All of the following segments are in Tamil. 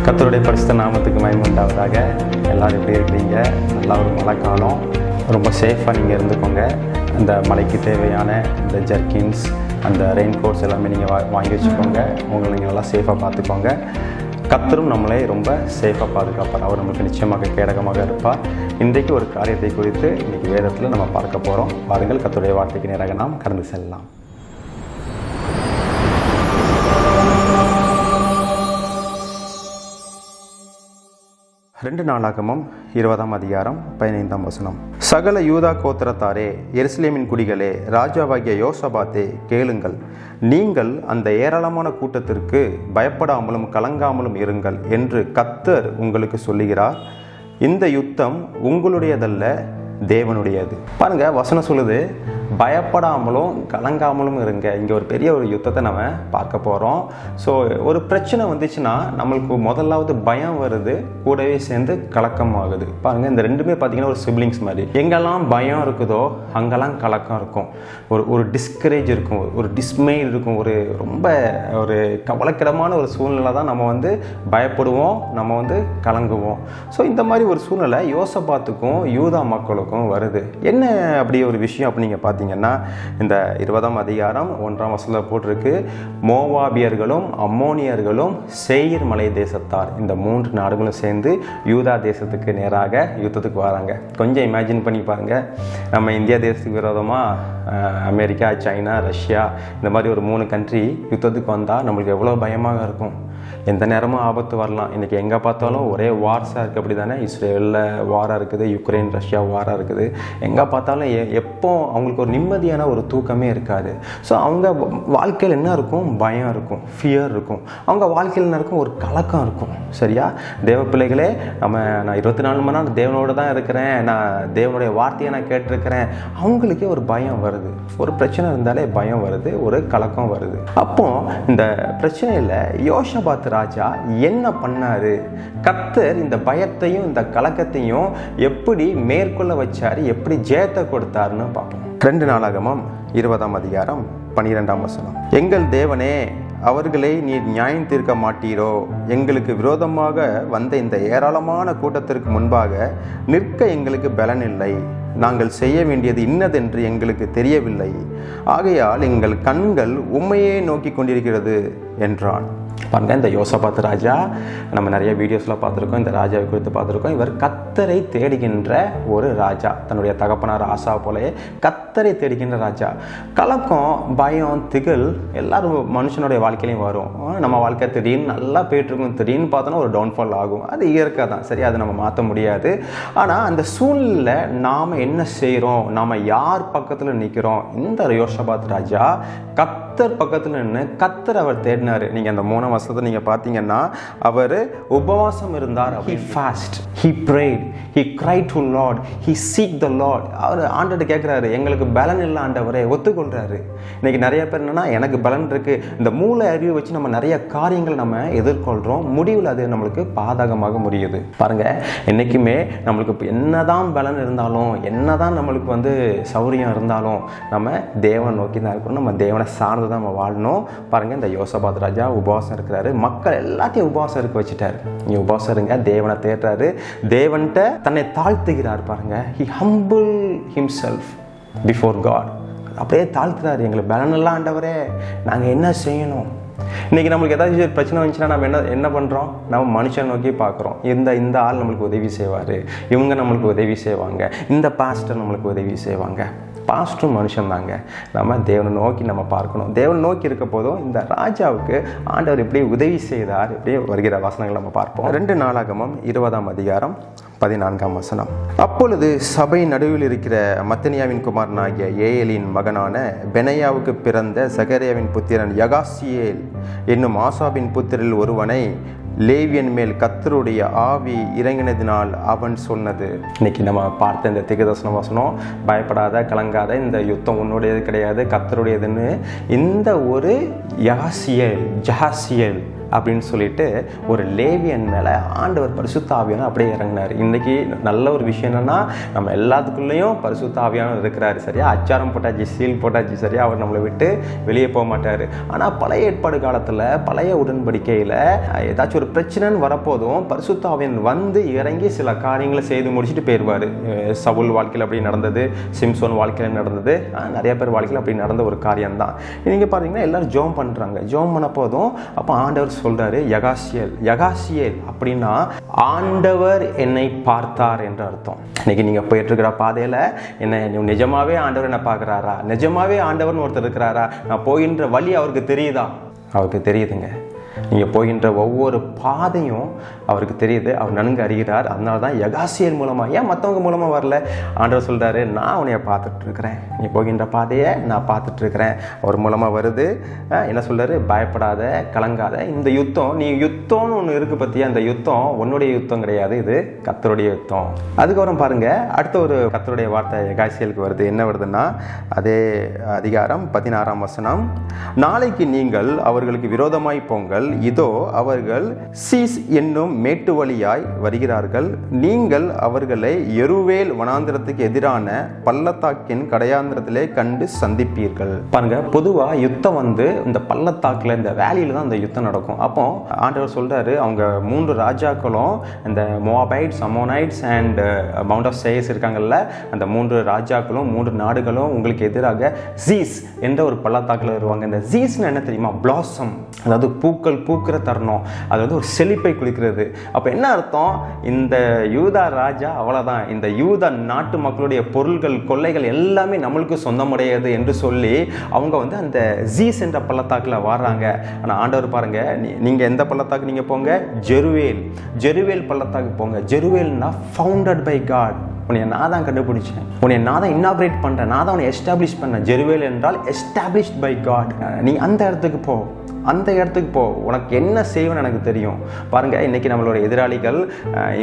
கர்த்தருடைய பரிசுத்த நாமத்துக்கு மகிமை உண்டாவதாக. எல்லோரும் எப்படி இருக்கிறீங்க? நல்லா ஒரு மழை காலம், ரொம்ப சேஃபாக நீங்கள் இருந்துக்கோங்க. அந்த மழைக்கு தேவையான இந்த ஜர்க்கின்ஸ், அந்த ரெயின் கோட்ஸ் எல்லாமே நீங்கள் வாங்கி வச்சுக்கோங்க. உங்களை நீங்கள் நல்லா சேஃபாக பார்த்துக்கோங்க. கர்த்தரும் நம்மளை ரொம்ப சேஃபாக பாதுகாப்பார். அவர் நமக்கு நிச்சயமாக கேடகமாக இருப்பார். இன்றைக்கு ஒரு காரியத்தை குறித்து இன்றைக்கி வேதத்தில் நம்ம பார்க்க போகிறோம். பாருங்கள், கர்த்தருடைய வார்த்தைக்கு நேராக நாம் கடந்து செல்லலாம். ரெண்டு நாளாகமம் 20ஆம் அதிகாரம் 15ஆம் வசனம். சகல யூதா கோத்திரத்தாரே, எருசலேமின் குடிகளே, ராஜாவாகிய யோசபாத்தே, கேளுங்கள். நீங்கள் அந்த ஏராளமான கூட்டத்திற்கு பயப்படாமலும் கலங்காமலும் இருங்கள் என்று கர்த்தர் உங்களுக்கு சொல்லுகிறார். இந்த யுத்தம் உங்களுடையதல்ல, தேவனுடையது. பாருங்க, வசனம் சொல்லுது, பயப்படாமலும் கலங்காமலும் இருங்க. இங்கே ஒரு பெரிய ஒரு யுத்தத்தை நம்ம பார்க்க போகிறோம். ஸோ ஒரு பிரச்சனை வந்துச்சுன்னா நம்மளுக்கு முதலாவது பயம் வருது, கூடவே சேர்ந்து கலக்கம் ஆகுது. பாருங்கள், இந்த ரெண்டுமே பார்த்தீங்கன்னா ஒரு சிப்ளிங்ஸ் மாதிரி. எங்கெல்லாம் பயம் இருக்குதோ அங்கெல்லாம் கலக்கம் இருக்கும். ஒரு டிஸ்கரேஜ் இருக்கும், ஒரு டிஸ்மே இருக்கும், ரொம்ப ஒரு கவலைக்கிடமான ஒரு சூழ்நிலை தான் நம்ம பயப்படுவோம், நம்ம கலங்குவோம். ஸோ இந்த மாதிரி ஒரு சூழ்நிலை யோசபாத்துக்கும் யூதா மக்களுக்கும் வருது. என்ன அப்படி ஒரு விஷயம் அப்படி நீங்கள் பார்த்தீங்கன்னா, இந்த 20ஆம் அதிகாரம் 1ஆம் வசனத்தில் போட்டிருக்கு, மோவாபியர்களும் அம்மோனியர்களும் சேயீர் மலை தேசத்தார், இந்த 3 நாடுகளும் சேர்ந்து யூதா தேசத்துக்கு நேராக யுத்தத்துக்கு வராங்க. கொஞ்சம் இமேஜின் பண்ணி பாருங்கள், நம்ம இந்தியா தேசத்துக்கு விரோதமாக அமெரிக்கா, சைனா, ரஷ்யா இந்த மாதிரி ஒரு 3 கண்ட்ரி யுத்தத்துக்கு வந்தால் நம்மளுக்கு எவ்வளோ பயமாக இருக்கும். எந்த நேரமும் ஆபத்து வரலாம். இன்றைக்கி எங்கே பார்த்தாலும் ஒரே வார்ஸாக இருக்குது, அப்படி தானே? இஸ்ரேலில் வாராக இருக்குது, யுக்ரைன் ரஷ்யா வாராக இருக்குது. எங்கே பார்த்தாலும் எப்போ அவங்களுக்கு ஒரு நிம்மதியான ஒரு தூக்கமே இருக்காது. ஸோ அவங்க வாழ்க்கையில் என்ன இருக்கும்? பயம் இருக்கும், ஃபியர் இருக்கும். அவங்க வாழ்க்கையில் என்ன இருக்கும்? ஒரு கலக்கம் இருக்கும். சரியா? தேவ பிள்ளைகளே, நான் 24 மணி நேரம் தேவனோடு தான் இருக்கிறேன், நான் தேவனுடைய வார்த்தையை நான் கேட்டிருக்கிறேன். அவங்களுக்கே ஒரு பயம் வருது. ஒரு பிரச்சனை இருந்தாலே பயம் வருது, ஒரு கலக்கம் வருது. அப்போ இந்த பிரச்சனையில் யோசபாத் ராஜா என்ன பண்ணாரு? கர்த்தர் இந்த பயத்தையும் இந்த கலக்கத்தையும் எப்படி மேற்கொள்ள வச்சாரு, எப்படி ஜெயத்தை கொடுத்தாருன்னு பார்ப்போம். 2 நாளாகமம் 20ஆம் அதிகாரம் 12ஆம் வசனம். எங்கள் தேவனே, அவர்களை நீர் நியாயம் தீர்க்க மாட்டீரோ? எங்களுக்கு விரோதமாக வந்த இந்த ஏராளமான கூட்டத்திற்கு முன்பாக நிற்க எங்களுக்கு பலன் இல்லை. நாங்கள் செய்ய வேண்டியது இன்னதென்று எங்களுக்கு தெரியவில்லை. ஆகையால் எங்கள் கண்கள் உம்மையே நோக்கி கொண்டிருக்கிறது என்றான். பாருங்க, இந்த யோசபாத் ராஜா நம்ம நிறைய வீடியோஸ்லாம் பார்த்துருக்கோம், இந்த ராஜாவை குறித்து பார்த்துருக்கோம். இவர் கர்த்தரை தேடுகின்ற ஒரு ராஜா, தன்னுடைய தகப்பனார் ஆசா போலயே கர்த்தரை தேடுகின்ற ராஜா. கலக்கம், பயம், திகில் எல்லாரும் மனுஷனுடைய வாழ்க்கையிலையும் வரும். நம்ம வாழ்க்கை திடீர்னு நல்லா போயிட்டுருக்கும், திடீர்னு பார்த்தோன்னா ஒரு டவுன்ஃபால் ஆகும். அது இயற்கை தான், சரி, அதை நம்ம மாற்ற முடியாது. ஆனால் அந்த சூழ்நிலை நாம் என்ன செய்கிறோம், நாம் யார் பக்கத்தில் நிற்கிறோம்? இந்த யோசபாத் ராஜா கர்த்தர் பக்கத்தில் நின்று கர்த்தர் அவர் தேடினார். நீங்கள் அந்த 3ஆம் வசனத்தை நீங்கள் பார்த்தீங்கன்னா, அவர் உபவாசம் இருந்தார். He fast, he prayed, he cried to Lord, he seek the Lord. அவர் ஆண்டவர்கிட்ட கேட்குறாரு, எங்களுக்கு பலன் இல்லை ஆண்டவரே, ஒத்துக்கொள்கிறாரு. இன்னைக்கு நிறைய பேர் என்னன்னா, எனக்கு பலன் இருக்குது, இந்த மூளை அறிவை வச்சு நம்ம நிறைய காரியங்களை நம்ம எதிர்கொள்கிறோம், முடிவில் அது நம்மளுக்கு பாதகமாக முடியுது. பாருங்கள், என்றைக்குமே நம்மளுக்கு என்னதான் பலன் இருந்தாலும், என்னதான் நம்மளுக்கு சௌரியம் இருந்தாலும், நம்ம தேவனை நோக்கி தான் இருக்கணும், நம்ம தேவனை சார்ந்து தான் நம்ம வாழணும். பாருங்கள், இந்த யோசபாத் ராஜா உபவாசம் இருக்கிறாரு, மக்கள் எல்லாத்தையும் உபவாசம் இருக்க வச்சுட்டாரு. நீ உபவாசம் இருங்க, தேவனை தேடுறாரு, தேவன்கிட்ட தன்னை தாழ்த்துகிறார். பாருங்க, he humble himself before God. அப்படியே தாழ்த்துறாரு, எங்களுக்கு பலனெல்லாம் ஆண்டவரே, நாங்கள் என்ன செய்யணும்? இன்றைக்கி நம்மளுக்கு ஏதாச்சும் பிரச்சனை வந்துச்சுன்னா நம்ம என்ன பண்ணுறோம்? நம்ம மனுஷன் நோக்கி பார்க்குறோம். இந்த ஆள் நம்மளுக்கு உதவி செய்வார், இவங்க நம்மளுக்கு உதவி செய்வாங்க, இந்த பாஸ்டர் நம்மளுக்கு உதவி செய்வாங்க. பாஸ்டரும் மனுஷன் தாங்க. நம்ம தேவனை நோக்கி நம்ம பார்க்கணும். தேவனை நோக்கி இருக்க போதும் இந்த ராஜாவுக்கு ஆண்டவர் எப்படி உதவி செய்தார், இப்படியே வருகிற வசனங்கள் நம்ம பார்ப்போம். 2 நாளாகமம் 20ஆம் அதிகாரம் 14ஆம் வசனம். அப்பொழுது சபை நடுவில் இருக்கிற மத்தனியாவின் குமாரனாகிய ஏயலின் மகனான பெனாயாவுக்கு பிறந்த சகரியாவின் புத்திரன் யகாசியேல் என்னும் ஆசாபின் புத்திரில் ஒருவனை லேவியன் மேல் கர்த்தருடைய ஆவி இறங்கினதினால் அவன் சொன்னது. இன்னைக்கு நம்ம பார்த்த இந்த தீர்க்கதரிசன வசனம், பயப்படாத, கலங்காத, இந்த யுத்தம் உன்னுடையது கிடையாது, கர்த்தருடையதுன்னு இந்த ஒரு ஜஹாசியேல் அப்படின்னு சொல்லிட்டு ஒரு லேவியன் மேலே ஆண்டவர் பரிசுத்த ஆவியானவர் அப்படியே இறங்கினார். இன்றைக்கி நல்ல ஒரு விஷயம் என்னென்னா, நம்ம எல்லாத்துக்குள்ளேயும் பரிசுத்த ஆவியானவர் இருக்கிறாரு. சரியா, அச்சாரம் போட்டாச்சு, சீல் போட்டாச்சு, சரியா, அவர் நம்மளை விட்டு வெளியே போக மாட்டார். ஆனால் பழைய ஏற்பாடு காலத்தில், பழைய உடன்படிக்கையில் ஏதாச்சும் ஒரு பிரச்சனைன்னு வரப்போதும் பரிசுத்த ஆவியானவர் வந்து இறங்கி சில காரியங்களை செய்து முடிச்சுட்டு போயிடுவார். சவுல் வாழ்க்கையில் அப்படி நடந்தது, சிம்சோன் வாழ்க்கையில் நடந்தது, நிறைய பேர் வாழ்க்கையில் அப்படி நடந்த ஒரு காரியம்தான். நீங்கள் பார்த்தீங்கன்னா எல்லாரும் ஜோம் பண்ணுறாங்க. ஜோம் பண்ண போதும் அப்போ ஆண்டவர் சொல்றாரு, யகாசியேல் அப்படின்னா ஆண்டவர் என்னை பார்த்தார் என்று அர்த்தம். இன்னைக்கு நீங்க போயிட்டு இருக்கிற பாதையில என்ன நிஜமாவே ஆண்டவர் என்ன பார்க்கிறாரா? நிஜமாவே ஆண்டவர்னு ஒருத்தர் இருக்கிறாரா? நான் போகின்ற வழி அவருக்கு தெரியுதா? அவருக்கு தெரியுதுங்க. நீங்கள் போகின்ற ஒவ்வொரு பாதையும் அவருக்கு தெரியுது, அவர் நன்கு அறிகிறார். அதனால தான் யகாசியல் மூலமாக, ஏன் மற்றவங்க மூலமாக வரல? ஆண்டவர் சொல்கிறாரு, நான் உன்னைய பார்த்துட்ருக்கிறேன், நீ போகின்ற பாதையை நான் பார்த்துட்ருக்கிறேன். அவர் மூலமாக வருது. என்ன சொல்கிறாரு? பயப்படாத, கலங்காத. இந்த யுத்தம், நீ யுத்தம்னு ஒன்று இருக்குது பற்றியா, அந்த யுத்தம் உன்னுடைய யுத்தம் கிடையாது, இது கர்த்தருடைய யுத்தம். அதுக்கப்புறம் பாருங்கள், அடுத்த ஒரு கர்த்தருடைய வார்த்தை யகாசியலுக்கு வருது. என்ன வருதுன்னா, அதே அதிகாரம் 16ஆம் வசனம், நாளைக்கு நீங்கள் அவர்களுக்கு விரோதமாய் போங்கள், இதோ அவர்கள் சீஸ் என்னும் மேட்டு வழியாய் வருகிறார்கள், நீங்கள் அவர்களை எருவேல் வனாந்திரத்துக்கு எதிரான பள்ளத்தாக்கின் கடையாந்திரத்திலே கண்டு சந்திப்பீர்கள். பாருங்க, பொதுவா யுத்தம் இந்த பள்ளத்தாக்குல, இந்த வேலியில தான் இந்த யுத்தம் நடக்கும். அப்போ ஆண்டவர் சொல்றாரு, அவங்க 3 ராஜாக்களும், இந்த மோவாபைட்ஸ், அம்மோனைட்ஸ் அண்ட் மவுண்ட் ஆஃப் சேயர்ஸ் இருக்காங்கல்ல, அந்த 3 ராஜாக்களும் 3 நாடுகளும் உங்களுக்கு எதிராக ஜீஸ் என்ற ஒரு பள்ளத்தாக்குல வருவாங்க. இந்த ஜீஸ்னு என்ன தெரியுமா? பிளாசம், அதாவது பூக்கள் பூக்கிற தருணம், அது ஒரு செழிப்பை குளிக்கிறது. அப்போ என்ன அர்த்தம்? இந்த யூதா ராஜா அவ்வளோதான், இந்த யூதா நாட்டு மக்களுடைய பொருள்கள், கொள்ளைகள் எல்லாமே நம்மளுக்கு சொந்தமுடையது என்று சொல்லி அவங்க அந்த ஜீஸ் என்ற பள்ளத்தாக்கில் வர்றாங்க. ஆனால் ஆண்டவர் பாருங்க, நீங்கள் எந்த பள்ளத்தாக்கு நீங்கள் போங்க? ஜெருவேல் பள்ளத்தாக்கு போங்க. ஜெருவேல்னா ஃபவுண்டட் பை காட். உன்னை நான் தான் கண்டுபிடிச்சேன், உன்னை நான் தான் இன்னாகிரேட் பண்ணுறேன், நான் தான் உன்னை எஸ்டாப்ளிஷ் பண்ணேன். ஜெருவேல் என்றால் எஸ்டாப்ளிஷ்ட் பை காட். நீ அந்த இடத்துக்கு போ, அந்த இடத்துக்கு போ, உனக்கு என்ன செய்வேன்னு எனக்கு தெரியும். பாருங்கள், இன்றைக்கி நம்மளோட எதிராளிகள்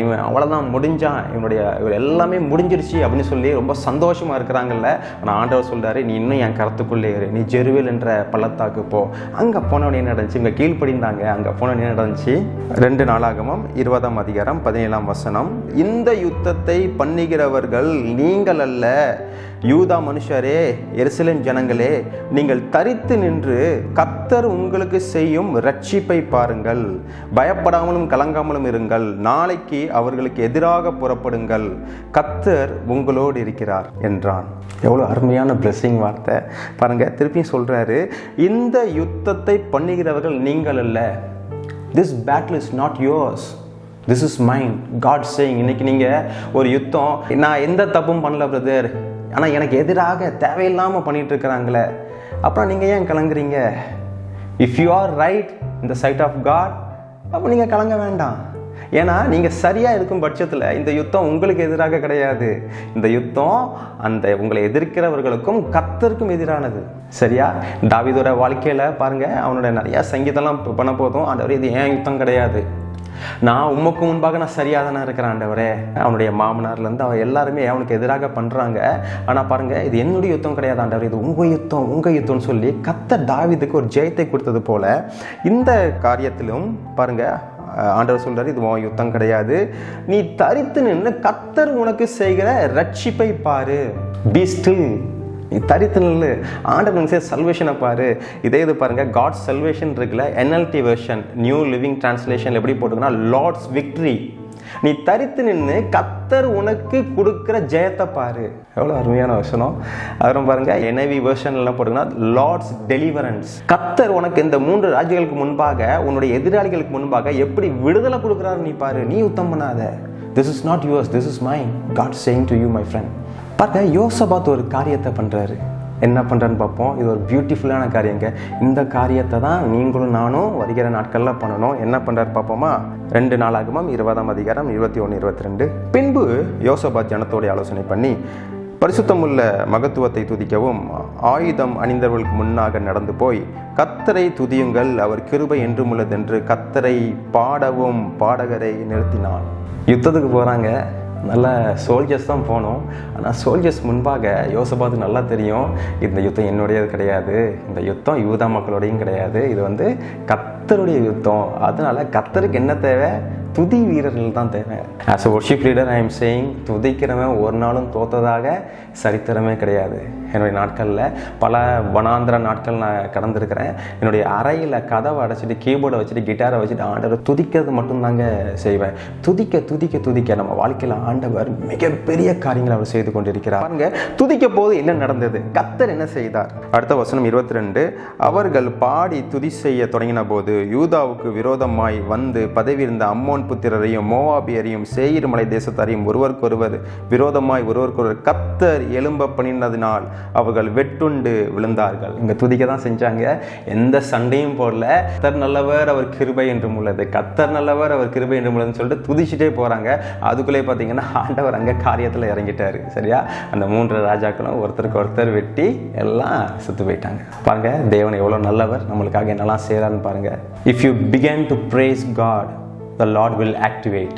இவன் அவ்வளோதான், முடிஞ்சான், இவர் எல்லாமே முடிஞ்சிருச்சு அப்படின்னு சொல்லி ரொம்ப சந்தோஷமாக இருக்கிறாங்கல்ல. ஆனால் ஆண்டவர் சொல்கிறாரு, நீ இன்னும் என் கருத்துக்குள்ளே இரு, நீ ஜெருவேல் என்ற பள்ளத்தாக்கு போ. அங்கே போனவனே என்ன நடந்துச்சு? இவங்க கீழ்ப்படிந்தாங்க. அங்கே போனவனே என்ன நடந்துச்சு? 2 நாளாகமம் 20ஆம் அதிகாரம் 17ஆம் வசனம், இந்த யுத்தத்தை பண்ணுகிறவர்கள் நீங்கள் அல்ல, யூதா மனுஷரே, எருசலேம் ஜனங்களே, நீங்கள் தரித்து நின்று கர்த்தர் உங்களுக்கு செய்யும் ரட்சிப்பை பாருங்கள், பயப்படாமலும் கலங்காமலும் இருங்கள், நாளைக்கு அவர்களுக்கு எதிராக புறப்படுங்கள், கர்த்தர் உங்களோடு இருக்கிறார் என்றான். எவ்வளோ அருமையான பிளெஸிங் வார்த்தை பாருங்க. திருப்பியும் சொல்றாரு, இந்த யுத்தத்தை பண்ணுகிறவர்கள் நீங்கள் அல்ல. This battle is not yours, this is mind. God saying, இன்னைக்கு நீங்கள் ஒரு யுத்தம், நான் எந்த தப்பும் பண்ணல பிரதர், ஆனால் எனக்கு எதிராக தேவையில்லாமல் பண்ணிட்டு இருக்கிறாங்களே, அப்புறம் நீங்கள் ஏன் கலங்குறீங்க? If you are right in the side of God, அப்போ நீங்கள் கலங்க வேண்டாம். ஏன்னா நீங்கள் சரியாக இருக்கும் பட்சத்தில் இந்த யுத்தம் உங்களுக்கு எதிராக கிடையாது. இந்த யுத்தம் உங்களை எதிர்க்கிறவர்களுக்கும் கர்த்தருக்கும் எதிரானது. சரியா? தாவீதோட வாழ்க்கையில் பாருங்கள், அவனோட நிறையா சங்கீதம்லாம் பண்ண போதும், ஆண்டவரே இது ஏன் யுத்தம் கிடையாது, நான் உமக்கு முன்பாக நான் சரியாக தானே இருக்கிறேன் ஆண்டவரே. அவனுடைய மாமனார்லேருந்து அவன் எல்லாருமே அவனுக்கு எதிராக பண்ணுறாங்க. ஆனால் பாருங்கள், இது என்னுடைய யுத்தம் கிடையாது ஆண்டவர், இது உங்கள் யுத்தம்னு சொல்லி கர்த்தர் தாவீதுக்கு ஒரு ஜெயத்தை கொடுத்தது போல இந்த காரியத்திலும் பாருங்கள், ஆண்டவர் சொல்றாரு, இது உன் யுத்தம் கிடையாது, நீ தரித்து நின்று கர்த்தர் உனக்கு செய்கிற ரட்சிப்பை பாரு. பி ஸ்டில், நீ தரித்து நில்லு, ஆண்டவர் சல்வேஷனை பாரு. இதே இது பாருங்க, காட்ஸ் சல்வேஷன் இருக்குல்ல, NLT version, new living translation எப்படி போட்டுங்கன்னா, லார்ட்ஸ் விக்டரி. நீ தரித்து நின்று கர்த்தர் உனக்கு கொடுக்கிற ஜெயத்தை பாரு. எவ்வளோ அருமையான வசனம். அப்புறம் பாருங்க, NIV வெர்ஷன்லாம் போட்டுங்கன்னா, லார்ட்ஸ் டெலிவரன்ஸ். கர்த்தர் உனக்கு இந்த 3 ராஜ்யங்களுக்கு முன்பாக, உன்னுடைய எதிராளிகளுக்கு முன்பாக எப்படி விடுதலை கொடுக்குறாரு நீ பாரு. நீ யுத்தம் பண்ணாத. This is not yours, this is mine. God saying to you, my friend. பாருங்க, யோசபாத் ஒரு காரியத்தை பண்ணுறாரு. என்ன பண்ணுறான்னு பார்ப்போம். இது ஒரு பியூட்டிஃபுல்லான காரியங்க. இந்த காரியத்தை தான் நீங்களும் நானும் வருகிற நாட்களில் பண்ணணும். என்ன பண்ணுறாரு பார்ப்போமா? 2 நாளாகமம் 20ஆம் அதிகாரம் 21, 22. பின்பு யோசபாத் ஜனத்தோடு ஆலோசனை பண்ணி, பரிசுத்தமுள்ள மகத்துவத்தை துதிக்கவும் ஆயுதம் அணிந்தவர்களுக்கு முன்னாக நடந்து போய், கர்த்தரை துதியுங்கள், அவர் கிருபை என்றும் உள்ளதென்று கர்த்தரை பாடவும் பாடகரை நிறுத்தினான். யுத்தத்துக்கு போகிறாங்க, நல்ல சோல்ஜர்ஸ் தான் போனோம். ஆனால் சோல்ஜர்ஸ் முன்பாக யோசபாத்துக்கு நல்லா தெரியும், இந்த யுத்தம் என்னுடையது கிடையாது, இந்த யுத்தம் யூதா மக்களோடையும் கிடையாது, இது வந்து கர்த்தருடைய யுத்தம். அதனால கர்த்தருக்கு என்ன தேவை? துதி வீரர்கள் தான் தேவை. As a worship leader I am saying, துதிக்கிறவன் ஒரு நாளும் தோத்ததாக சரித்திரமே கிடையாது. என்னுடைய நாட்களில் பல வனாந்திர நாட்கள் நான் கடந்திருக்கிறேன். என்னுடைய அறையில் கதவை அடைச்சிட்டு கீபோர்டை வச்சுட்டு கிட்டாரை வச்சுட்டு ஆண்டவர் துதிக்கிறது மட்டும்தாங்க செய்வேன். துதிக்க துதிக்க துதிக்க நம்ம வாழ்க்கையில் ஆண்டவர் மிகப்பெரிய காரியங்களை அவர் செய்து கொண்டிருக்கிறார். பாருங்க, துதிக்க போது என்ன நடந்தது, கர்த்தர் என்ன செய்தார். அடுத்த வசனம் 22, அவர்கள் பாடி துதி செய்ய தொடங்கின போது யூதாவுக்கு விரோதமாய் வந்து பதவி இருந்த அம்மோன் புத்திரரையும் மோவாபியரையும் சேயீர் மலை தேசத்தாரையும் ஒருவருக்கொருவர் விரோதமாய் ஒருவருக்கொருவர் கர்த்தர் எழும்ப பண்ணினதினால் அவர்கள் வெட்டுண்டு விழுந்தார்கள். இங்க துதிக்க தான் செஞ்சாங்க, எந்த சண்டையும் போடல. கர்த்தர் நல்லவர், அவர் கிருபை என்றும் உள்ளது, கர்த்தர் நல்லவர், அவர் கிருபை என்றும் உள்ளதுன்னு சொல்லிட்டு துதிச்சுட்டே போறாங்க. அதுக்குள்ளே பார்த்தீங்கன்னா ஆண்டவர் அங்கே காரியத்தில் இறங்கிட்டாரு. சரியா, அந்த 3 ராஜாக்களும் ஒருத்தருக்கு ஒருத்தர் வெட்டி எல்லாம் செத்து போயிட்டாங்க. பாருங்க, தேவன் எவ்வளோ நல்லவர், நம்மளுக்காக என்னெல்லாம் செய்யறாருன்னு பாருங்க. If you begin to praise God, the Lord will activate.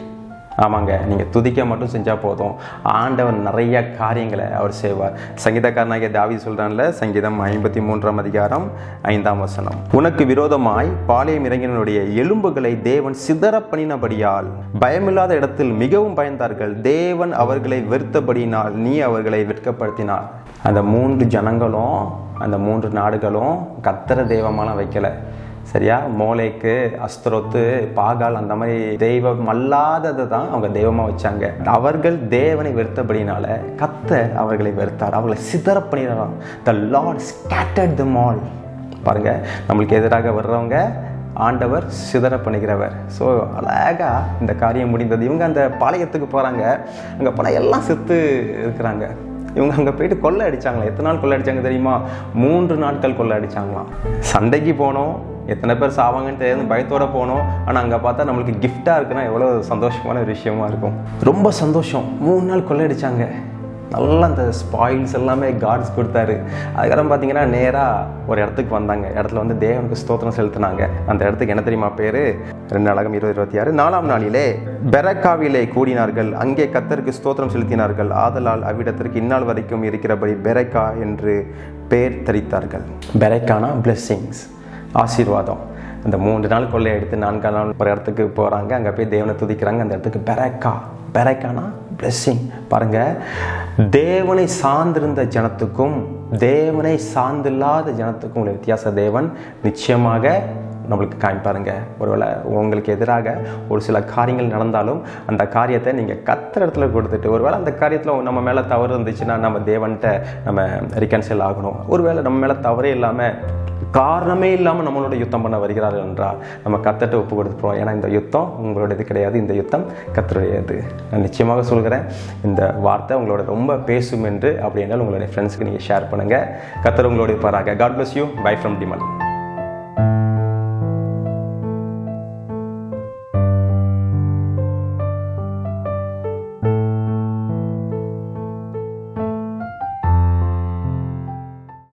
ஆமாங்க, நீங்கள் துதிக்க மட்டும் செஞ்சால் போதும், ஆண்டவர் நிறைய காரியங்களை அவர் செய்வார். சங்கீதக்காரனாகிய தாவீது சொல்கிறான்ல, சங்கீதம் 53ஆம் அதிகாரம் 5ஆம் வசனம், உனக்கு விரோதமாய் பாளையம் இறங்கினுடைய எலும்புகளை தேவன் சிதற பண்ணினபடியால் பயமில்லாத இடத்தில் மிகவும் பயந்தார்கள், தேவன் அவர்களை வெறுத்தபடியினால் நீ அவர்களை வெட்கப்படுத்தினார். அந்த 3 ஜனங்களும் அந்த 3 நாடுகளும் கர்த்தரை தெய்வமான வைக்கலை. சரியா, மோலேக்கு, அஸ்தரோத்து, பாகால் அந்த மாதிரி தெய்வம் அல்லாததை தான் அவங்க தெய்வமாக வச்சாங்க. அவர்கள் தேவனை வெறுத்தபடினால கர்த்தர் அவர்களை வெறுத்தார், அவர்களை சிதற பண்ணினார். The Lord scattered them all. பாருங்க, நம்மளுக்கு எதிராக வர்றவங்க ஆண்டவர் சிதற பண்ணுகிறவர். ஸோ அழகா இந்த காரியம் முடிந்தது. இவங்க அந்த பாளையத்துக்கு போகிறாங்க, அங்கே போனால் எல்லாம் செத்து இருக்கிறாங்க. இவங்க அங்கே போயிட்டு கொள்ளை அடித்தாங்களாம். எத்தனை நாள் கொள்ளை அடித்தாங்க தெரியுமா? 3 நாட்கள் கொள்ளை அடித்தாங்களாம். சண்டைக்கு போனோம், எத்தனை பேர் சாவாங்கன்னு தெரியாது, பயத்தோடு போனோம். ஆனால் அங்கே பார்த்தா நம்மளுக்கு கிஃப்டாக இருக்குன்னா எவ்வளோ சந்தோஷமான ஒரு விஷயமா இருக்கும். ரொம்ப சந்தோஷம். 3 நாள் கொள்ளை அடித்தாங்க. நல்லா அந்த ஸ்பாயில்ஸ் எல்லாமே காட்ஸ் கொடுத்தாரு. அதுக்கப்புறம் பார்த்தீங்கன்னா நேராக ஒரு இடத்துக்கு வந்தாங்க. இடத்துல வந்து தேவனுக்கு ஸ்தோத்திரம் செலுத்தினாங்க. அந்த இடத்துக்கு என்ன தெரியுமா பேர்? 2 நாளாகம் 20-26. 4ஆம் நாளிலே பெரக்காவிலே கூடினார்கள், அங்கே கர்த்தருக்கு ஸ்தோத்திரம் செலுத்தினார்கள், ஆதலால் அவ்விடத்திற்கு இந்நாள் வரைக்கும் இருக்கிறபடி பெரக்கா என்று பேர் தரித்தார்கள். பெரக்கானா பிளெஸ்ஸிங்ஸ், ஆசீர்வாதம். அந்த 3 நாள் கொள்ளை எடுத்து 4ஆம் நாள் ஒரு இடத்துக்கு போகிறாங்க, அங்கே போய் தேவனை துதிக்கிறாங்க. அந்த இடத்துக்கு பெரக்கா, பெரக்கானா பிளெஸ்ஸிங். பாருங்க, தேவனை சார்ந்திருந்த ஜனத்துக்கும் தேவனை சார்ந்தில்லாத ஜனத்துக்கும் உள்ள வித்தியாச தேவன் நிச்சயமாக நம்மளுக்கு காமிப்பாருங்க. ஒருவேளை உங்களுக்கு எதிராக ஒரு சில காரியங்கள் நடந்தாலும் அந்த காரியத்தை நீங்கள் கர்த்தர் இடத்துல கொடுத்துட்டு, ஒருவேளை அந்த காரியத்தில் நம்ம மேலே தவறு இருந்துச்சுன்னா நம்ம தேவன்கிட்ட நம்ம ரிகன்சைல் ஆகணும். ஒருவேளை நம்ம மேலே தவறே இல்லாமல் காரணமே இல்லாமல் நம்மளோட யுத்தம் பண்ண வருகிறார்கள் என்றால் நம்ம கர்த்தர்ட்ட ஒப்பு கொடுத்துப்போம். ஏன்னா இந்த யுத்தம் உங்களோடது கிடையாது, இந்த யுத்தம் கர்த்தருடையது. நான் நிச்சயமாக சொல்கிறேன், இந்த வார்த்தை உங்களோட ரொம்ப பேசும் என்று. அப்படி என்றால் உங்களுடைய ஃப்ரெண்ட்ஸுக்கு நீங்கள் ஷேர் பண்ணுங்கள். கர்த்தர் உங்களோட இருப்பாராக. God bless you. Bye from டிமல்.